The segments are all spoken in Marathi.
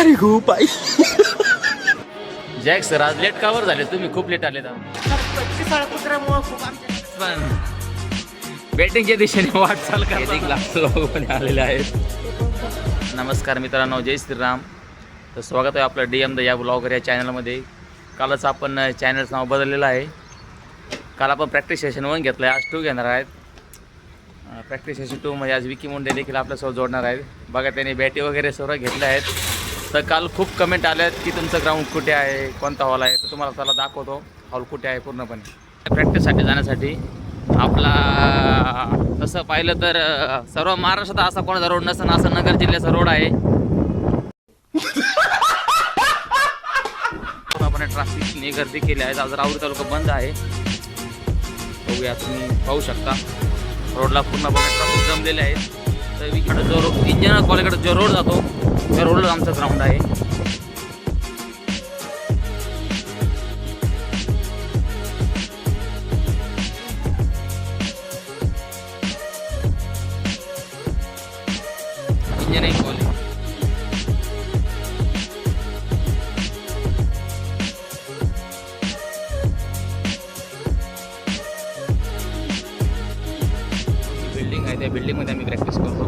I go by. Jack sir आज लेट कावर झाले तुम्ही? खूप लेट आले पण बॅटिंगच्या दिशेने वाटचाल आलेले आहेत. नमस्कार मित्रांनो, जय श्रीराम. तर स्वागत आहे आपलं DM द या ब्लॉगर या चॅनलमध्ये. कालच आपण चॅनलचं नाव बदललेलं आहे. काल आपण प्रॅक्टिस सेशन 1 घेतलं आहे, आज 2 घेणार आहेत. प्रॅक्टिस सेशन 2 म्हणजे आज विकी मुंडे देखील आपल्यासोबत जोडणार आहेत. बघा त्यांनी बॅटी वगैरे सर्व घेतले आहेत. तर काल खूप कमेंट आले आहेत की तुमचं ग्राउंड कुठे आहे, कोणता हॉल आहे. तर तुम्हाला त्याला दाखवतो हॉल कुठे आहे पूर्णपणे. प्रॅक्टिससाठी जाण्यासाठी आपला तसं पाहिलं तर सर्व महाराष्ट्रात असा कोणाचा रोड नसताना असं नगर जिल्ह्याचा रोड आहे. आपण ट्रॅफिकने गर्दी केली आहे. आज राहुरी तालुका बंद आहे. बघूया, तुम्ही पाहू शकता रोडला पूर्णपणे ट्रॅफिक जमलेले आहे. तर इकडं जो इंजिनियर कॉलेजकडे जो रोड जातो त्या रोडला आमचं ग्राउंड आहे. इंजिनिअरिंग कॉलेज बिल्डिंग आहे. त्या बिल्डिंगमध्ये आम्ही प्रॅक्टिस करतो.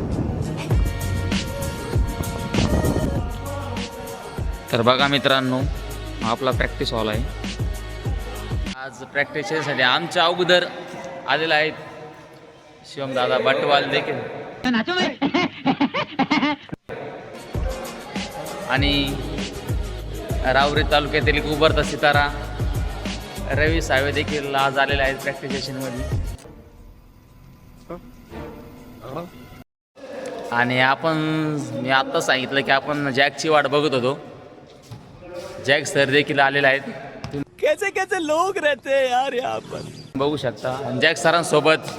तर बघा मित्रांनो, आपला प्रॅक्टिस हॉल आहे. आज प्रॅक्टिससाठी आमच्या अगोदर आलेला आहेत शिवमदादा बटवाल देखील आणि राहुरी तालुक्यातील उभरता सितारा रवी सावे देखील आज आलेले आहेत प्रॅक्टिस सेशनमध्ये. आणि मी आत्ता सांगितलं की आपण जॅकची वाट बघत होतो. जॅक सर देखील आलेले आहेत. कैसे कैसे लोग रहते हैं यार यहाँ पर. बघू शकता. जॅक सरांसोबत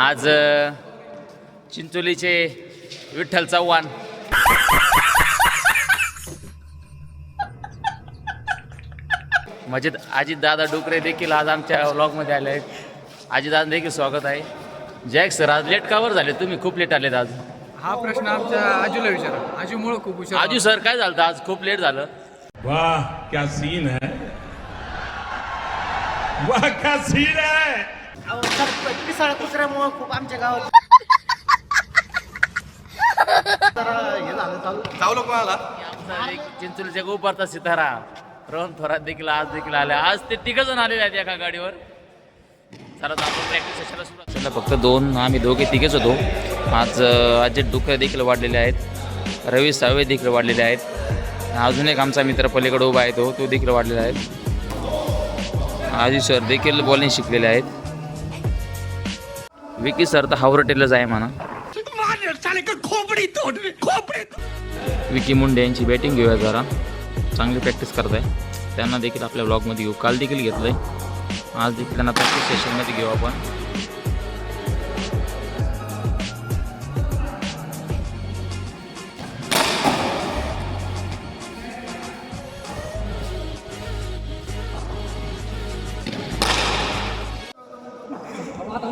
आज चिंचोलीचे विठ्ठल चव्हाण, म्हणजे अजितदादा डुकरे देखील आज आमच्या व्लॉगमध्ये आले आहेत. अजितदादा देखील स्वागत आहे. जॅक सर आज लेट कावर झाले तुम्ही? खूप लेट आलेत आज. हा प्रश्न आमच्या आजूला विचारा. आजूमुळे खूप हुशार. आजू सर काय झालं आज खूप लेट झालं? वाह क्या सीन है, वाह क्या सीन है. पिसाळ कुत्र्यामुळे खूप आमच्या गावात चावलं कोणाला? चिंचोलीच्या गोपारचा सितारा रोहन थोरात देखील आज देखील आले. आज ते 3 जण आलेले आहेत एका गाडीवर. चला आपण प्रॅक्टिस सेशनला सुरुवात. फक्त 2 आम्ही दोघे 3घेच होतो. आज अजित डुकरे देखील वाढलेले आहेत, रवी सावे देखील वाढलेले आहेत. अजून एक आमचा मित्र पलीकडे उभा आहे तो देखील वाढलेला आहे. आजी सर देखील बॉलिंग शिकलेले आहेत. विकी सर तर हावरटेलच आहे म्हणा. विकी मुंडे यांची बॅटिंग घेऊया जरा. चांगली प्रॅक्टिस करत आहे. त्यांना देखील आपल्या ब्लॉगमध्ये घेऊ. काल देखील घेतलं आहे, आज देखील त्यांना प्रॅक्टिस सेशनमध्ये घेऊ आपण.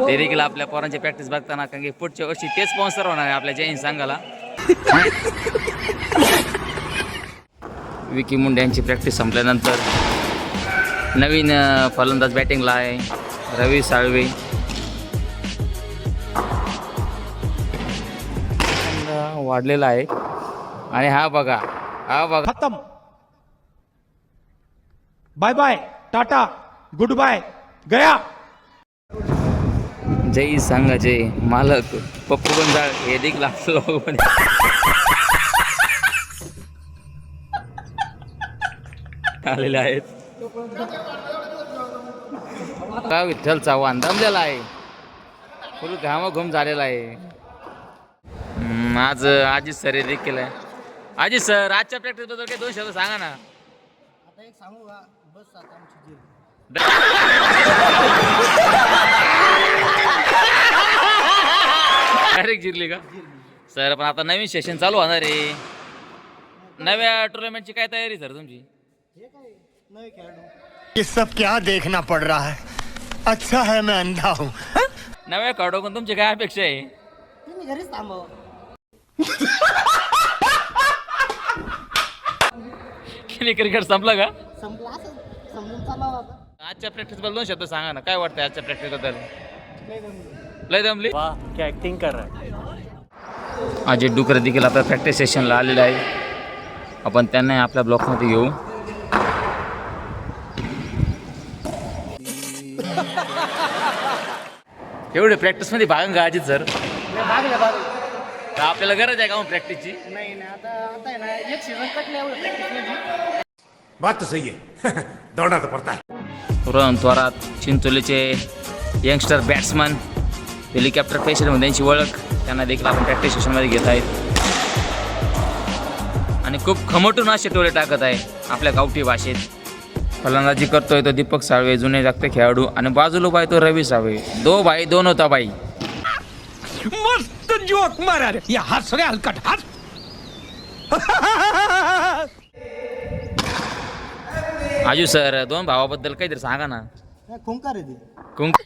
ते देखील आपल्या पोरांची प्रॅक्टिस बघताना, कारण की पुढच्या वर्षी तेच स्पॉन्सर होणार आहे आपल्या जय हिंद संघाला. विकी मुंडे यांची प्रॅक्टिस संपल्यानंतर नवीन फलंदाज बॅटिंगला आहे रवी साळवे. वाढलेला आहे. आणि हा बघा खत्म. Bye bye, tata, goodbye, गया. जय संघाचे मालक पप्पू बंजाळ हे देखील आपलं आलेले आहेत. का विठ्ठल चव्हाण दमलेला आहे, फुल घामाघूम झालेला आहे. आज अजित सर देखील आहे. अजित सर आजच्या प्रॅक्टिस बद्दल काही 2 शब्द सांगा ना. आता एक सांगू का, बस आता आमची जेल. डायरेक्ट जिरली का सर? पण आता नवीन सेशन चालू होणार आहे. नव्या टुर्नामेंटची काय तयारी सर तुमची? हे काय नवे खेळाडू. ये सब क्या देखना पड़ रहा है. अच्छा है मैं अंधा हूँ. नव्या खेळाडूकडून तुमची काय अपेक्षा आहे? तुम्ही घरीच थांबावं. क्रिकेट संपलं का संपला असं समजून चालावं आता. आजच्या प्रॅक्टिस बद्दल 2 शब्द सांगा ना, काय वाटतं आजच्या प्रॅक्टिस बद्दल? लय जमलं. लय दमली. क्या एक्टिंग कर रहा है. अजय डुकर देखील आपल्या प्रॅक्टिस सेशनला आलेला आहे. आपण त्यांना आपल्या ब्लॉकमध्ये घेऊ. एवढे प्रॅक्टिसमध्ये भाग का अजित सर? भागलं. तर आपल्याला गरज आहे का मग प्रॅक्टिसची? नाही आता आहे ना एक सीझन कटले एवढं प्रॅक्टिस. बात तो सही है. दौड़ना तो पड़ता है. रोहन थोरात, चिंचोलीचे यंगस्टर बॅट्समन, हेलिकॉप्टर पेशंट म्हणून त्यांची ओळख, त्यांना देखील आपण प्रॅक्टिस सेशनमध्ये घेत आहेत आणि खूप खमटून असे टोले टाकत आहे आपल्या गावठी भाषेत. फलंदाजी करतोय तो दीपक साळवे, जुने जागते खेळाडू, आणि बाजूला बाय तो रवी साळवे. 2 भाई 2 होता बाई. मस्त जोक मारा रे या हस रे हलकट हस. आजू सर 2 भावाबद्दल काहीतरी सांगा ना. खुंकार आहे ते. कुंक